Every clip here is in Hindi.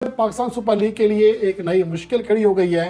पाकिस्तान सुपर लीग के लिए एक नई मुश्किल खड़ी हो गई है।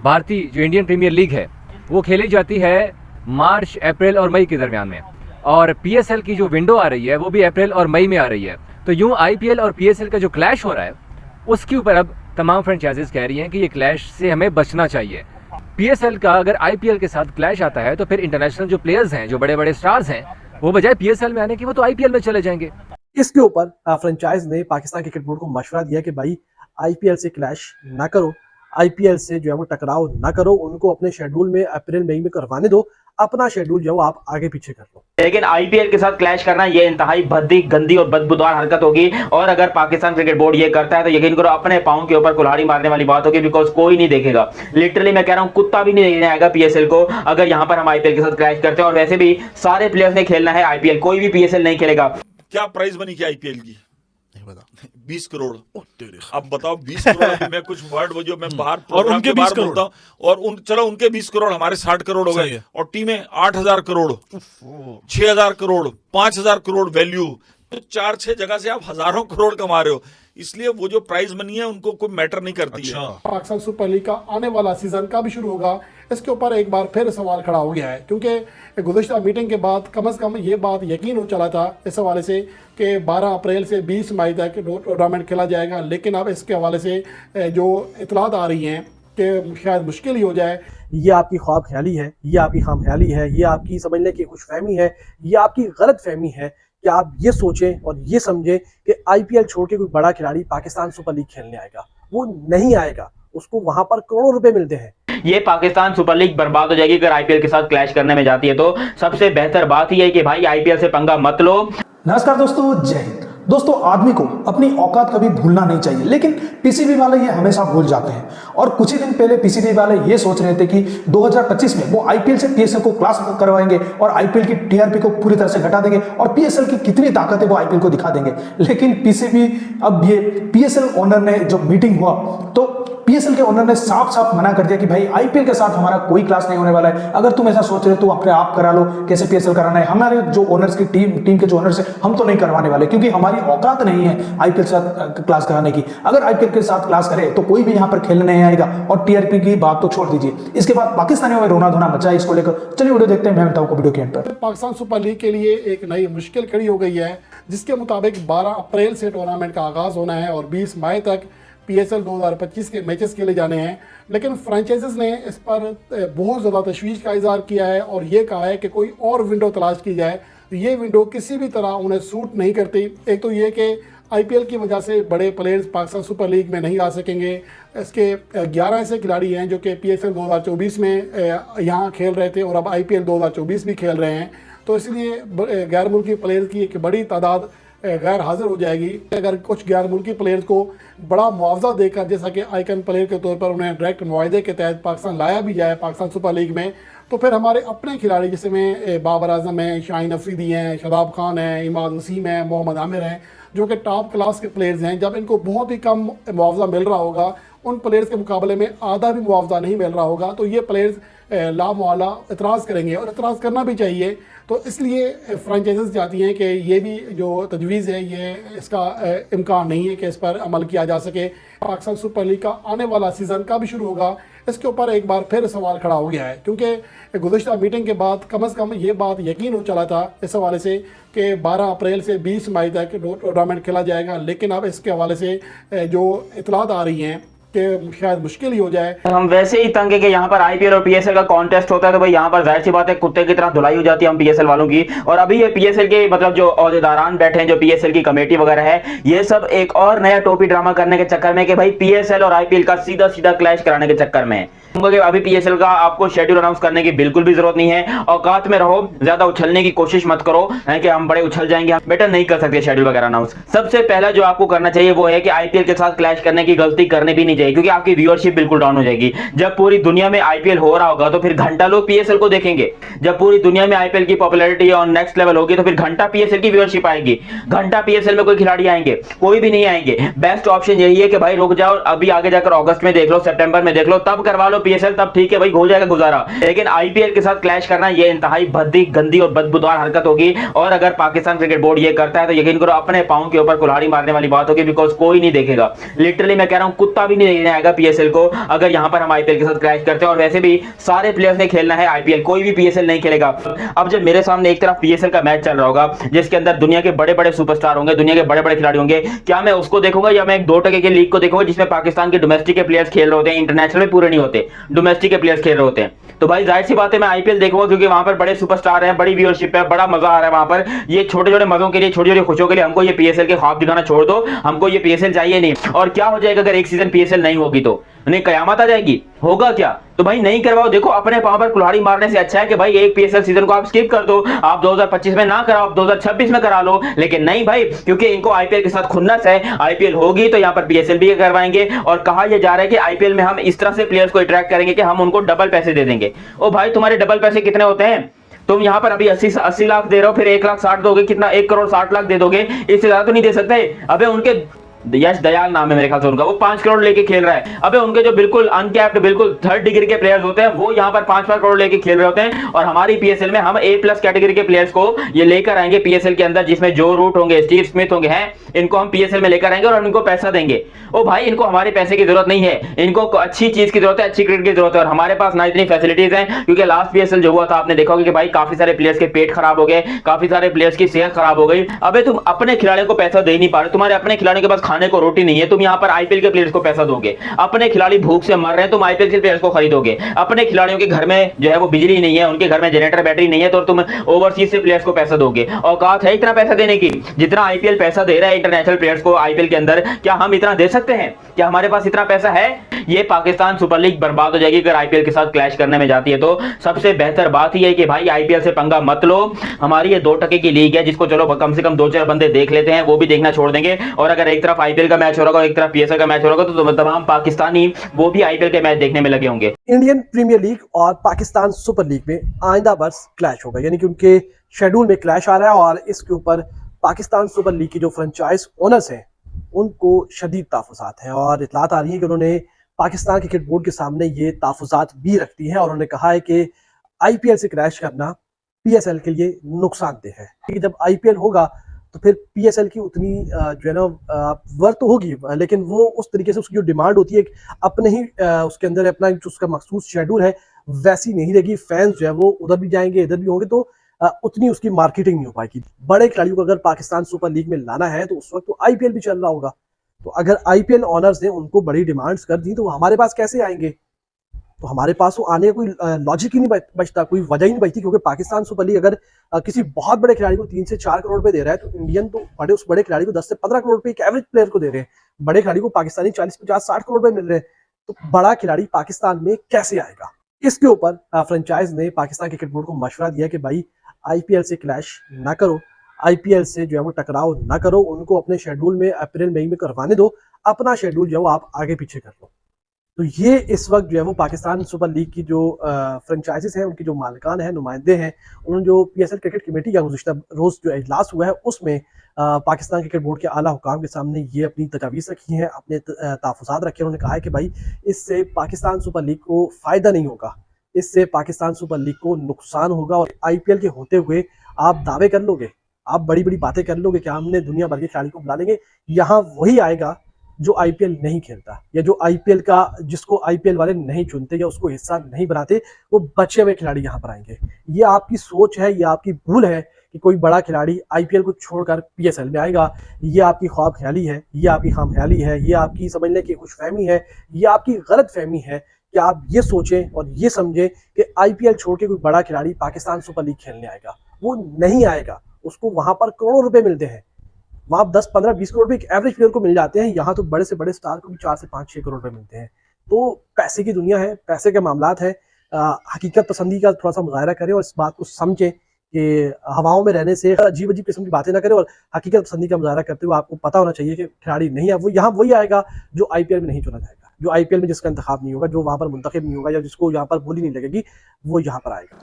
भारतीय जो इंडियन प्रीमियर लीग है वो खेली जाती है मार्च, अप्रैल और मई के दरमियान में, और पीएसएल की जो विंडो आ रही है वो भी अप्रैल और मई में आ रही है। तो यूं आईपीएल और पीएसएल का जो क्लैश हो रहा है उसके ऊपर अब तमाम फ्रेंचाइजीज कह रही हैं कि ये क्लैश से हमें बचना चाहिए। पीएसएल का अगर आईपीएल के साथ क्लैश आता है तो फिर इंटरनेशनल जो प्लेयर्स हैं, जो बड़े बड़े स्टार्स हैं, वो बजाय पीएसएल में आने की वो तो आईपीएल में चले जाएंगे। इसके ऊपर फ्रेंचाइज ने पाकिस्तान क्रिकेट बोर्ड को मशवरा दिया कि भाई आईपीएल से क्लैश ना करो, आईपीएल से जो है वो टकराव ना करो, उनको अपने शेड्यूल में अप्रैल मई में करवाने दो, अपना शेड्यूल जो है वो आप आगे पीछे कर लो। लेकिन आईपीएल के साथ क्लैश करना ये इंतहाई भद्दी, गंदी और बदबूदार हरकत होगी, और अगर पाकिस्तान क्रिकेट बोर्ड ये करता है तो यकीन करो अपने पांव के ऊपर कुल्हाड़ी मारने वाली बात होगी, बिकॉज कोई नहीं देखेगा। लिटरली मैं कह रहा हूं, कुत्ता भी नहीं देखने आएगा पीएसएल को अगर यहां पर हम आईपीएल के साथ क्लैश करते हैं। और वैसे भी सारे प्लेयर्स ने खेलना है आईपीएल, कोई भी पीएसएल नहीं खेलेगा। क्या प्राइस बनी क्या आईपीएल की? 20 करोड़। अब बताओ 20 करोड़ मैं कुछ वर्ड वो जो मैं बाहर और उनके 20 करोड़ बोलता हूं, और चलो उनके 20 करोड़, हमारे 60 करोड़ हो गए, और टीमें 8000 करोड़, 6000 करोड़, 5000 करोड़ वैल्यू, तो 4-6 जगह से आप हजारों करोड़ कमा रहे हो। इसलिए वो जो प्राइस मनी है उनको कोई मैटर नहीं करती है। पाकिस्तान सुपर लीग का आने वाला सीजन का भी शुरू होगा, इसके ऊपर एक बार फिर सवाल खड़ा हो गया है, क्योंकि गुज़िश्ता मीटिंग के बाद कम से कम ये बात यकीन हो चला था इस हवाले से कि 12 अप्रैल से 20 मई तक टूर्नामेंट खेला जाएगा। लेकिन अब इसके हवाले से जो इतलात आ रही हैं कि शायद मुश्किल ही हो जाए। ये आपकी ख्वाब ख्याली है, ये आपकी खाम ख्याली है, ये आपकी समझ लें कि खुशफहमी है, ये आपकी गलत फहमी है कि आप ये सोचें और ये समझें कि आईपीएल छोड़ के कोई बड़ा खिलाड़ी पाकिस्तान सुपर लीग खेलने आएगा। वो नहीं आएगा, उसको वहां पर करोड़ों रुपए मिलते हैं। ये पाकिस्तान सुपर लीग बर्बाद हो जाएगी अगर आईपीएल के साथ क्लैश करने में जाती है। तो सबसे बेहतर बात ही है कि भाई आईपीएल से पंगा मत लो। नमस्कार दोस्तों, जय हिंद। दोस्तों, आदमी को अपनी औकात कभी भूलना नहीं चाहिए, लेकिन पीसीबी वाले ये हमेशा भूल जाते हैं। और कुछ ही दिन पहले पीसीबी वाले ये सोच रहे थे कि 2025 में वो आईपीएल से पीएसएल को क्लास करवाएंगे और आईपीएल की टीआरपी को पूरी तरह से घटा देंगे और पीएसएल की कितनी ताकत है वो आईपीएल को दिखा देंगे। लेकिन पीसीबी, अब ये पीएसएल ओनर ने जब मीटिंग हुआ तो पीएसएल के ओनर ने साफ साफ मना कर दिया कि भाई आईपीएल के साथ हमारा कोई क्लास नहीं होने वाला है। अगर तुम ऐसा सोच रहे हो तो अपने आप करा लो, कैसे पीएसएल कराना है। हमारे जो ओनर्स की टीम के जो ओनर्स है, हम तो नहीं करवाने वाले, क्योंकि हमारी औकात नहीं है आईपीएल के साथ क्लास कराने की। अगर आईपीएल के साथ क्लास करे तो कोई भी यहां पर खेलने नहीं आएगा, और टीआरपी की बात तो छोड़ दीजिए। इसके बाद पाकिस्तानियों में रोना धोना मचा है इसको लेकर। चलिए वीडियो देखते हैं, मैं बताऊं वीडियो के एंड पर। पाकिस्तान सुपर लीग के लिए एक नई मुश्किल खड़ी हो गई है, जिसके मुताबिक 12 अप्रैल से टूर्नामेंट का आगाज होना है और 20 मई तक पीएसएल 2025 के मैचेस खेले जाने हैं। लेकिन फ्रेंचाइजीज ने इस पर बहुत ज़्यादा तशवीश का इजहार किया है और ये कहा है कि कोई और विंडो तलाश की जाए। तो ये विंडो किसी भी तरह उन्हें सूट नहीं करती। एक तो ये कि आईपीएल की वजह से बड़े प्लेयर्स पाकिस्तान सुपर लीग में नहीं आ सकेंगे। इसके 11 ऐसे खिलाड़ी हैं जो कि पीएसएल 2024 में यहाँ खेल रहे थे और अब आईपीएल 2024 भी खेल रहे हैं। तो इसलिए गैर मुल्की प्लेयर्स की एक बड़ी तादाद गैर हाजिर हो जाएगी। अगर कुछ गैर मुल्की प्लेयर्स को बड़ा मुआवजा देकर, जैसा कि आइकन प्लेयर के तौर पर उन्हें डायरेक्ट मुआहदे के तहत पाकिस्तान लाया भी जाए पाकिस्तान सुपर लीग में, तो फिर हमारे अपने खिलाड़ी जिसमें बाबर आजम हैं, शाहीन अफरीदी हैं, शादाब खान हैं, इमाद वसीम हैं, मोहम्मद आमिर हैं, जो कि टॉप क्लास के प्लेयर्स हैं, जब इनको बहुत ही कम मुआवजा मिल रहा होगा, उन प्लेयर्स के मुकाबले में आधा भी मुआवजा नहीं मिल रहा होगा, तो ये प्लेयर्स लामुआला इतराज़ करेंगे और इतराज़ करना भी चाहिए। तो इसलिए फ्रेंचाइजीज चाहती हैं कि ये भी जो तजवीज़ है, ये इसका इम्कान नहीं है कि इस पर अमल किया जा सके। पाकिस्तान सुपर लीग का आने वाला सीज़न का भी शुरू होगा, इसके ऊपर एक बार फिर सवाल खड़ा हो गया है, क्योंकि गुज़िश्ता मीटिंग के बाद कम से कम ये बात यकीन हो चला था इस हवाले से कि 12 अप्रैल से 20 मई तक टूर्नामेंट खेला जाएगा। लेकिन अब इसके हवाले से जो इतलात आ रही हैं कि शायद मुश्किल ही हो जाए। हम वैसे ही तंग है कि यहाँ पर आईपीएल और पीएसएल का कॉन्टेस्ट होता है, तो भाई यहाँ पर जाहिर सी बात है कुत्ते की तरह धुलाई हो जाती है हम पीएसएल वालों की। और अभी ये पीएसएल के मतलब जो ओहदेदारान बैठे हैं, जो पीएसएल की कमेटी वगैरह है, ये सब एक और नया टोपी ड्रामा करने के चक्कर में कि भाई पीएसएल और आईपीएल का सीधा सीधा क्लैश कराने के चक्कर में। अभी पीएसएल का आपको शेड्यूल अनाउंस करने की बिल्कुल भी जरूरत नहीं है। औकात में रहो, ज्यादा उछलने की कोशिश मत करो कि हम बड़े उछल जाएंगे, हम बेटर नहीं कर सकते शेड्यूल वगैरह अनाउंस। सबसे पहला जो आपको करना चाहिए वो है कि आईपीएल के साथ क्लैश करने की गलती करने भी नहीं चाहिए। चाहिए, क्योंकि आपकी व्यूअरशिप बिल्कुल डाउन हो जाएगी। जब पूरी दुनिया में आईपीएल हो रहा होगा तो फिर घंटा लोग पीएसएल को देखेंगे। जब पूरी दुनिया में आईपीएल की पॉपुलैरिटी ऑन नेक्स्ट लेवल होगी तो फिर घंटा पीएसएल की व्यूअरशिप आएगी। घंटा पीएसएल में कोई खिलाड़ी आएंगे? कोई भी नहीं आएंगे। बेस्ट ऑप्शन यही है कि भाई रुक जाओ, अभी आगे जाकर अगस्त में देख लो, सितंबर में देख लो, तब करवा लो पीएसएल, तब ठीक है भाई, हो जाएगा गुजारा। लेकिन आईपीएल के साथ क्लैश करना ये इंतहाई भद्दी, गंदी और बदबूदार हरकत होगी। और अगर पाकिस्तान क्रिकेट बोर्ड ये करता है तो यकीन करो अपने पांव के ऊपर कुल्हाड़ी मारने वाली बात होगी, बिकॉज कोई नहीं देखेगा। लिटरली मैं कह रहा हूं, कुत्ता भी नहीं देखने आएगा पीएसएल को अगर यहां पर हम आईपीएल के साथ क्रैश करते हैं। और वैसे भी सारे प्लेयर्स ने खेलना है आईपीएल, कोई भी पीएसएल नहीं खेलेगा। अब जब मेरे सामने एक तरफ पीएसएल का मैच चल रहा होगा जिसके अंदर दुनिया के बड़े बड़े सुपरस्टार होंगे, दुनिया के बड़े बड़े खिलाड़ी होंगे, क्या मैं उसको देखूंगा या मैं एक 2% के लीग को देखूंगा जिसमें पाकिस्तान के डोमेस्टिक के प्लेयर्स खेल रहे होते हैं, इंटरनेशनल में पूरे नहीं होते, डोमेस्टिक के प्लेयर्स खेल रहे होते हैं। तो भाई जाहिर सी बात है मैं आईपीएल देखूंगा, क्योंकि वहां पर बड़े सुपरस्टार हैं, बड़ी व्यूअरशिप है, बड़ा मजा आ रहा है वहां पर। ये छोटे छोटे मजों के लिए, छोटी छोटी खुशियों के लिए हमको ये पीएसएल के ख्वाब दिखाना छोड़ दो, हमको ये पीएसएल चाहिए नहीं। और क्या हो जाएगा अगर एक सीजन पीएसएल नहीं होगी तो? नहीं, कयामत आ जाएगी, होगा क्या? तो भाई नहीं करवाओ। देखो अपने पांव पर कुल्हाड़ी मारने से अच्छा है कि भाई एक पीएसएल सीजन को आप स्किप कर दो, आप 2025 में ना कराओ, आप 2026 में करा लो। लेकिन नहीं भाई, क्योंकि इनको आईपीएल के साथ खुन्नस है, आईपीएल होगी तो यहाँ पर पीएसएल भी करवाएंगे। और कहा यह जा रहा है कि आईपीएल में हम इस तरह से प्लेयर्स को अट्रैक्ट करेंगे कि हम उनको डबल पैसे दे देंगे। ओ भाई तुम्हारे डबल पैसे कितने होते हैं? तुम यहाँ पर अभी 80 लाख दे रहे हो, फिर 1,60,000 दोगे, कितना 1 करोड़ 60 लाख दे दोगे, इससे ज्यादा तो नहीं दे सकते। अबे उनके यश दयाल नाम है मेरे ख्याल से उनका, वो 5 करोड़ लेके खेल रहा है। अबे उनके जो बिल्कुल अनकैप्ड, बिल्कुल 3rd डिग्री के प्लेयर्स होते हैं वो यहाँ पर 5-5 करोड़ लेके खेल रहे होते हैं। और हमारी पीएसएल में हम A+ कैटेगरी के प्लेयर्स को ये लेकर आएंगे पीएसएल के अंदर, जिसमें जो रूट होंगे, स्टीव स्मिथ होंगे, हैं इनको हम पीएसएल में लेकर आएंगे और हम इनको पैसा देंगे। ओ भाई इनको हमारे पैसे की जरूरत नहीं है, इनको अच्छी चीज की जरूरत है, अच्छी क्रिकेट की जरूरत है। और हमारे पास ना इतनी फैसिलिटीज हैं, क्योंकि लास्ट पीएसएल जो हुआ था आपने देखा होगा कि भाई काफी सारे प्लेयर्स के पेट खराब हो गए, काफी सारे प्लेयर्स की सेहत खराब हो गई। अबे तुम अपने खिलाड़ियों को पैसा दे नहीं पा रहे, तुम्हारे अपने खिलाड़ियों के पास खाने को रोटी नहीं है, तुम यहाँ पर आईपीएल के प्लेयर्स को पैसा दोगे। अपने खिलाड़ी भूख से मर रहे हैं, तुम आईपीएल के प्लेयर्स को खरीदोगे। अपने खिलाड़ियों के घर में जो है वो बिजली नहीं है, उनके घर में जनरेटर बैटरी नहीं है, तो तुम ओवरसीज से प्लेयर्स को पैसा दोगे। औकात है इतना पैसा देने की? जितना आईपीएल पैसा दे रहा है इंटरनेशनल प्लेयर्स को आईपीएल के अंदर, क्या हम इतना दे सकते हैं? क्या हमारे पास इतना पैसा है? ये पाकिस्तान सुपर लीग बर्बाद हो जाएगी अगर आईपीएल के साथ क्लैश करने में जाती है। तो सबसे बेहतर बात ही है कि भाई आईपीएल से पंगा मत लो। हमारी ये 2% की लीग है जिसको चलो कम से कम 2-4 बंदे देख लेते हैं, वो भी देखना छोड़ देंगे। और अगर एक तरफ आईपीएल का मैच हो रहा होगा, एक तरफ पीएसएल का मैच हो रहा होगा, तो तमाम पाकिस्तानी वो भी आईपीएल के मैच देखने में लगे होंगे। इंडियन प्रीमियर लीग और पाकिस्तान सुपर लीग में आइंदा वर्ष क्लैश होगा, यानी कि उनके शेड्यूल में क्लैश आ रहा है। और इसके ऊपर पाकिस्तान सुपर लीग की जो फ्रेंचाइज ओनर्स हैं उनको शदीद तहफ़्फ़ुज़ात हैं। और इतलात आ रही है कि उन्होंने पाकिस्तान क्रिकेट बोर्ड के सामने ये तहफ़्फ़ुज़ात भी रख दी हैं। और उन्होंने कहा है कि आईपीएल से क्रैश करना पीएसएल के लिए नुकसानदेह है, क्योंकि जब आईपीएल होगा तो फिर पीएसएल की उतनी जो है ना वर्थ तो होगी, लेकिन वो उस तरीके से उसकी जो डिमांड होती है अपने ही उसके अंदर अपना जो उसका मखसूस शेड्यूल है वैसी नहीं रहेगी। फैंस जो है वो उधर भी जाएंगे, इधर भी होंगे, तो उतनी उसकी मार्केटिंग नहीं हो पाएगी। बड़े खिलाड़ियों को अगर पाकिस्तान सुपर लीग में लाना है तो उस वक्त तो आईपीएल भी चल रहा होगा। तो अगर आईपीएल ऑनर्स ने उनको बड़ी डिमांड्स कर दी तो वो हमारे पास कैसे आएंगे? तो हमारे पास वो आने का कोई लॉजिक ही नहीं बचता, कोई वजह ही नहीं बचती। क्योंकि पाकिस्तान सुपर लीग अगर किसी बहुत बड़े खिलाड़ी को 3 से 4 करोड़ रुपए दे रहा है तो इंडियन तो उस बड़े खिलाड़ी को 10 से 15 करोड़ रुपए एक एवरेज प्लेयर को दे रहे हैं। बड़े खिलाड़ी को पाकिस्तानी 40-50-60 करोड़ रुपए मिल रहे हैं, तो बड़ा खिलाड़ी पाकिस्तान में कैसे आएगा? इसके ऊपर फ्रेंचाइज ने पाकिस्तान क्रिकेट बोर्ड को मशवरा दिया कि भाई आईपीएल से क्लैश ना करो, आईपीएल से जो है वो टकराव ना करो, उनको अपने शेड्यूल में अप्रैल मई में करवाने दो, अपना शेड्यूल जो है वो आप आगे पीछे कर लो। तो ये इस वक्त जो है वो पाकिस्तान सुपर लीग की जो फ्रेंचाइजेस हैं, उनकी जो मालिकान हैं, नुमाइंदे हैं, उन्होंने जो पीएसएल क्रिकेट कमेटी का गुज़िश्ता रोज़ जो इजलास हुआ है उसमें पाकिस्तान क्रिकेट बोर्ड के आला हुकाम के सामने ये अपनी तजावीज़ रखी हैं, अपने तहफ़्फ़ुज़ात रखे हैं। उन्होंने कहा है कि भाई इससे पाकिस्तान सुपर लीग को फ़ायदा नहीं होगा, इससे पाकिस्तान सुपर लीग को नुकसान होगा। और आईपीएल के होते हुए आप दावे कर लोगे, आप बड़ी बड़ी बातें कर लोगे कि हमने दुनिया भर के खिलाड़ी को बुला लेंगे, यहाँ वही आएगा जो आईपीएल नहीं खेलता, या जो आईपीएल का जिसको आईपीएल वाले नहीं चुनते या उसको हिस्सा नहीं बनाते, वो बचे हुए खिलाड़ी यहाँ पर आएंगे। ये आपकी सोच है, ये आपकी भूल है कि कोई बड़ा खिलाड़ी आईपीएल को छोड़कर पीएसएल में आएगा। ये आपकी ख्वाब ख्याली है, ये आपकी खाम ख्याली है, ये आपकी समझ लें कि खुशफहमी है, ये आपकी गलत फहमी है कि आप ये सोचें और ये समझें कि आईपीएल छोड़ के कोई बड़ा खिलाड़ी पाकिस्तान सुपर लीग खेलने आएगा। वो नहीं आएगा, उसको वहां पर करोड़ों रुपए मिलते हैं, वहां 10, 15, 20 करोड़ रुपए एक एवरेज प्लेयर को मिल जाते हैं। यहाँ तो बड़े से बड़े स्टार को भी 4 से 5-6 करोड़ रुपए मिलते हैं। तो पैसे की दुनिया है, पैसे के मामलात है। हकीकत पसंदी का थोड़ा सा मुजाहरा करें और इस बात को समझें कि हवाओं में रहने से अजीब अजीब किस्म की बातें ना करें, और हकीकत पसंदी का मुजाहरा करते हुए आपको पता होना चाहिए कि खिलाड़ी नहीं है वो यहाँ वही आएगा जो आईपीएल में नहीं चुना जाएगा। जो आईपीएल में जिसका इंतखाब नहीं होगा, जो वहां पर मुंतखब नहीं होगा या जिसको यहाँ पर बोली नहीं लगेगी, वो यहाँ पर आएगा।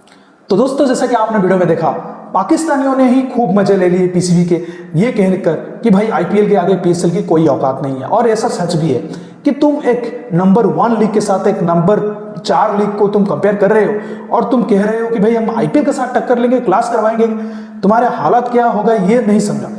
तो दोस्तों, जैसा कि आपने वीडियो में देखा, पाकिस्तानियों ने ही खूब मजे ले लिए पीसीबी के ये कहकर कि भाई आईपीएल के आगे पीएसएल की कोई औकात नहीं है। और ऐसा सच भी है कि तुम एक नंबर 1 लीग के साथ एक नंबर 4 लीग को तुम कंपेयर कर रहे हो और तुम कह रहे हो कि भाई हम आईपीएल के साथ टक्कर लेंगे, क्लास करवाएंगे। तुम्हारे हालात क्या होगा ये नहीं समझा,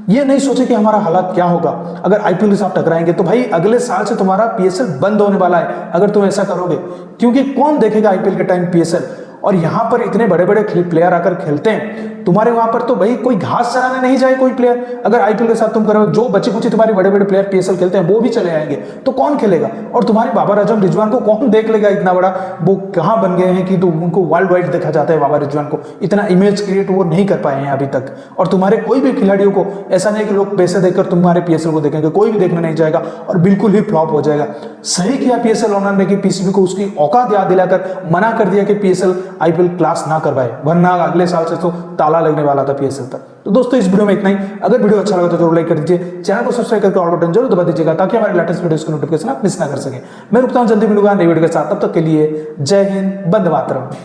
ये नहीं सोचे कि हमारा हालात क्या होगा अगर आईपीएल के साथ टकराएंगे। तो भाई अगले साल से तुम्हारा पीएसएल बंद होने वाला है अगर तुम ऐसा करोगे, क्योंकि कौन देखेगा आईपीएल के टाइम पीएसएल। और यहां पर इतने बड़े बड़े प्लेयर आकर खेलते हैं, तुम्हारे वहां पर तो भाई कोई घास चराने नहीं जाए कोई प्लेयर। अगर आईपीएल के साथ तुम करो, जो बच्चे कुछ तुम्हारे बड़े बड़े प्लेयर पीएसएल खेलते हैं वो भी चले आएंगे, तो कौन खेलेगा? और तुम्हारे बाबर आजम रिजवान को कौन देख लेगा? इतना बड़ा वो कहां बन गए हैं कि तो उनको वर्ल्ड वाइड देखा जाता है। बाबर रिजवान को इतना इमेज क्रिएट वो नहीं कर पाए हैं अभी तक। और तुम्हारे कोई भी खिलाड़ियों को ऐसा नहीं कि लोग पैसे देकर तुम्हारे पीएसएल को देखेंगे, कोई भी देखने नहीं जाएगा और बिल्कुल ही फ्लॉप हो जाएगा। सही किया पीएसएल ओनर ने कि पीसीबी को उसकी औकात याद दिलाकर मना कर दिया कि पीएसएल आईपीएल क्लास ना करवाए, वरना अगले साल से तो ताला लगने वाला था पीएसएल पर। तो दोस्तों, इस वीडियो में इतना ही। अगर वीडियो अच्छा लगा तो जरूर लाइक कर दीजिए, चैनल को सब्सक्राइब करके ऑल बटन जरूर दबा दीजिएगा ताकि हमारे लेटेस्ट वीडियोस की नोटिफिकेशन आप मिस ना कर सके। मैं रुकता हूं जल्दी मिलूंगा नई वीडियो के साथ, तब तक के लिए जय हिंद, वंदे मातरम।